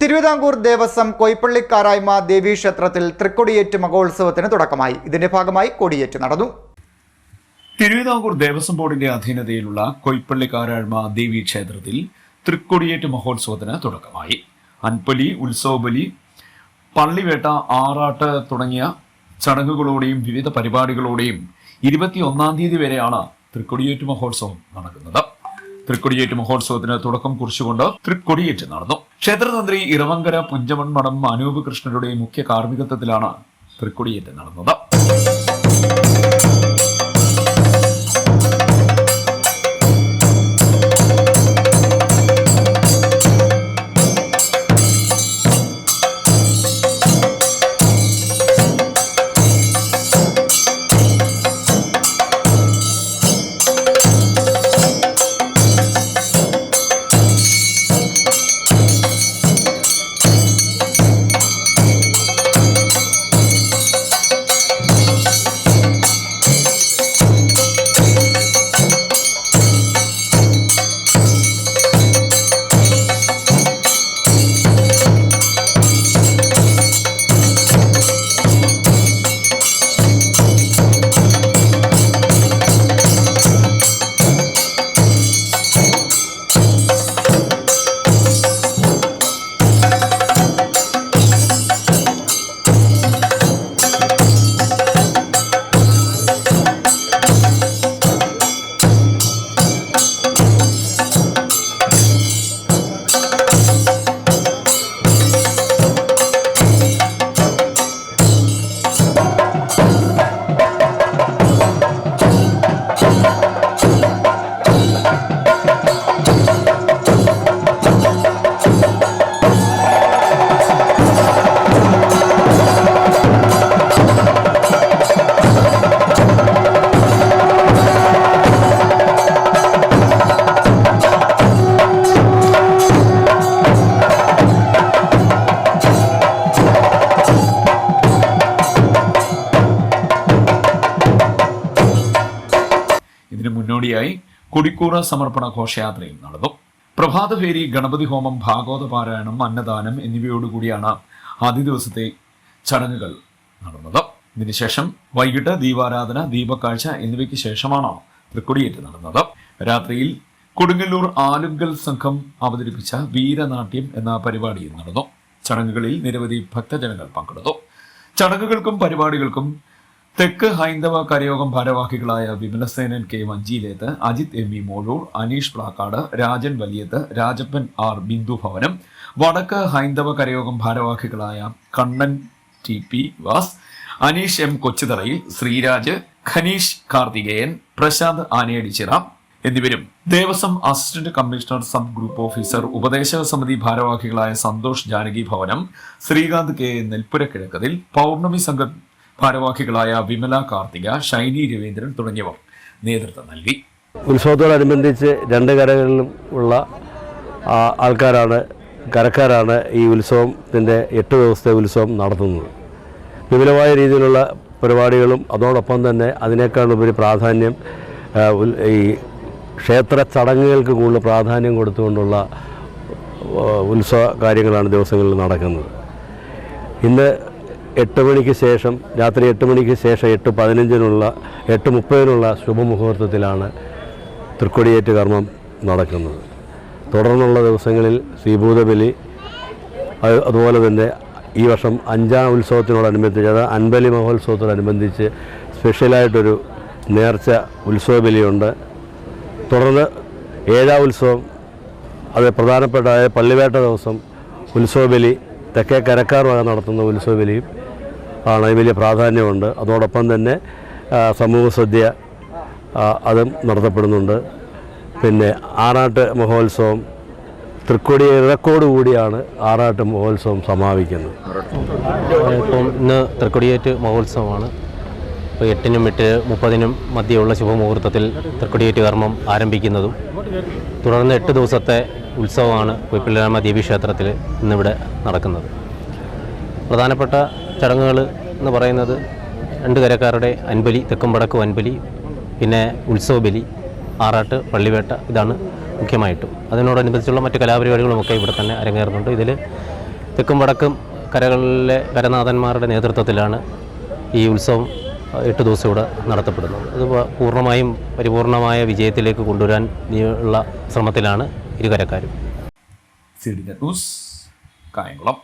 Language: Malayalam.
തിരുവിതാംകൂർ ദേവസ്വം കൊയ്പ്പള്ളിക്കാരായ്മ ദേവീക്ഷേത്രത്തിൽ തൃക്കൊടിയേറ്റ് മഹോത്സവത്തിന് തുടക്കമായി. ഇതിന്റെ ഭാഗമായി കൊടിയേറ്റ് നടന്നു. തിരുവിതാംകൂർ ദേവസ്വം ബോർഡിന്റെ അധീനതയിലുള്ള കൊയ്പ്പള്ളിക്കാരായ്മ ദേവീക്ഷേത്രത്തിൽ തൃക്കൊടിയേറ്റ് മഹോത്സവത്തിന് തുടക്കമായി. അൻപലി, ഉത്സവബലി, പള്ളിവേട്ട, ആറാട്ട് തുടങ്ങിയ ചടങ്ങുകളോടെയും വിവിധ പരിപാടികളോടെയും 21-ാം തീയതി വരെയാണ് തൃക്കൊടിയേറ്റ് മഹോത്സവം നടക്കുന്നത്. തൃക്കൊടിയേറ്റ് മഹോത്സവത്തിന് തുടക്കം കുറിച്ചുകൊണ്ട് തൃക്കൊടിയേറ്റ് നടന്നു. ക്ഷേത്രതന്ത്രി ഇറവങ്കര പുഞ്ചമൺ മഠം അനൂപ് കൃഷ്ണരുടെ മുഖ്യ കാർമ്മികത്വത്തിലാണ് തൃക്കൊടിയേറ്റ് നടന്നത്. ഇതിനു മുന്നോടിയായി കൊടിക്കൂറ സമർപ്പണ ഘോഷയാത്രയും നടന്നു. പ്രഭാതഫേരി, ഗണപതി ഹോമം, ഭാഗവത പാരായണം, അന്നദാനം എന്നിവയോടുകൂടിയാണ് ആദ്യ ദിവസത്തെ ചടങ്ങുകൾ നടന്നത്. ഇതിനുശേഷം വൈകിട്ട് ദീപാരാധന, ദീപക്കാഴ്ച എന്നിവയ്ക്ക് ശേഷമാണ് തൃക്കൊടിയേറ്റ് നടന്നത്. രാത്രിയിൽ കൊടുങ്ങല്ലൂർ ആലുങ്കൽ സംഘം അവതരിപ്പിച്ച വീരനാട്യം എന്ന പരിപാടിയും നടന്നു. ചടങ്ങുകളിൽ നിരവധി ഭക്തജനങ്ങൾ പങ്കെടുത്തു. ചടങ്ങുകൾക്കും പരിപാടികൾക്കും തെക്ക് ഹൈന്ദവ കരയോഗം ഭാരവാഹികളായ Vimalasenan K Vanchiyileth, Ajith M E Mozhoor, Aneesh Plakkad, Rajan Valiyath, Rajappan R Bindu Bhavanam, വടക്ക് ഹൈന്ദവ കരയോഗം ഭാരവാഹികളായ Kannan T P Vas, Aneesh M Kochutharayil, Sreeraj, Khaneesh Karthikeyan, Prashanth Anayadichira എന്നിവരും Devaswom assistant commissioner sub group officer ഉപദേശക സമിതി ഭാരവാഹികളായ സന്തോഷ് ജാനകി ഭവനം, ശ്രീകാന്ത് കെ നെൽപ്പുര കിഴക്കതിൽ, പൗർണമി സംഘം ഭാരവാഹികളായ വിമല കാർത്തിക, ഷൈനി രവീന്ദ്രൻ തുടങ്ങിയവർ നേതൃത്വം നൽകി. ഉത്സവത്തോടനുബന്ധിച്ച് രണ്ട് കരകളിലും ഉള്ള കരക്കാരാണ് ഈ ഉത്സവത്തിൻ്റെ 8 ദിവസത്തെ ഉത്സവം നടത്തുന്നത്. വിപുലമായ രീതിയിലുള്ള പരിപാടികളും അതോടൊപ്പം തന്നെ അതിനേക്കാളുപരി പ്രാധാന്യം ഈ ക്ഷേത്ര ചടങ്ങുകൾക്ക് കൂടുതൽ പ്രാധാന്യം കൊടുത്തുകൊണ്ടുള്ള ഉത്സവ കാര്യങ്ങളാണ് ദിവസങ്ങളിൽ നടക്കുന്നത്. ഇന്ന് 8 മണിക്ക് ശേഷം, രാത്രി 8 മണിക്ക് ശേഷം 8:30 ശുഭമുഹൂർത്തത്തിലാണ് തൃക്കൊടിയേറ്റ് കർമ്മം നടക്കുന്നത്. തുടർന്നുള്ള ദിവസങ്ങളിൽ ശ്രീഭൂതബലി, അതുപോലെ തന്നെ ഈ വർഷം 5ാം ഉത്സവത്തിനോടനുബന്ധിച്ച്, അതായത് അൻപലി മഹോത്സവത്തോടനുബന്ധിച്ച് സ്പെഷ്യലായിട്ടൊരു നേർച്ച ഉത്സവബലിയുണ്ട്. തുടർന്ന് 7ാം ഉത്സവം, അത് പ്രധാനപ്പെട്ട പള്ളിവേട്ട ദിവസം ഉത്സവബലി, തെക്കേ കരക്കാർ വക നടത്തുന്ന ഉത്സവബലിയും ആണ്. വലിയ പ്രാധാന്യമുണ്ട്. അതോടൊപ്പം തന്നെ സമൂഹ സദ്യ അതും നടത്തപ്പെടുന്നുണ്ട്. പിന്നെ ആറാട്ട് മഹോത്സവം, തൃക്കൊടിയേറക്കോടുകൂടിയാണ് ആറാട്ട് മഹോത്സവം സമാപിക്കുന്നത്. ഇപ്പം ഇന്ന് തൃക്കൊടിയേറ്റ് മഹോത്സവമാണ്. ഇപ്പോൾ 8-നും 8:30-നും മധ്യയുള്ള ശുഭമുഹൂർത്തത്തിൽ തൃക്കൊടിയേറ്റ് കർമ്മം ആരംഭിക്കുന്നതും തുടർന്ന് 8 ദിവസത്തെ ഉത്സവമാണ് കൊയ്പ്പള്ളിക്കാരായ്മ ദേവീക്ഷേത്രത്തിൽ ഇന്നിവിടെ നടക്കുന്നത്. പ്രധാനപ്പെട്ട ചടങ്ങുകൾ എന്ന് പറയുന്നത് 2 കരക്കാരുടെ അൻപലി, തെക്കും വടക്കും അൻപലി, പിന്നെ ഉത്സവബലി, ആറാട്ട്, പള്ളിവേട്ട, ഇതാണ് മുഖ്യമായിട്ടും. അതിനോടനുബന്ധിച്ചുള്ള മറ്റ് കലാപരിപാടികളുമൊക്കെ ഇവിടെ തന്നെ അരങ്ങേറുന്നുണ്ട്. ഇതിൽ തെക്കും വടക്കും കരകളിലെ കരനാഥന്മാരുടെ നേതൃത്വത്തിലാണ് ഈ ഉത്സവം 8 ദിവസം ഇവിടെ നടത്തപ്പെടുന്നത്. അത് പൂർണ്ണമായും പരിപൂർണമായ വിജയത്തിലേക്ക് കൊണ്ടുവരാൻ ഉള്ള ശ്രമത്തിലാണ് ഇരുകരക്കാരും. CDN news Kayamkulam.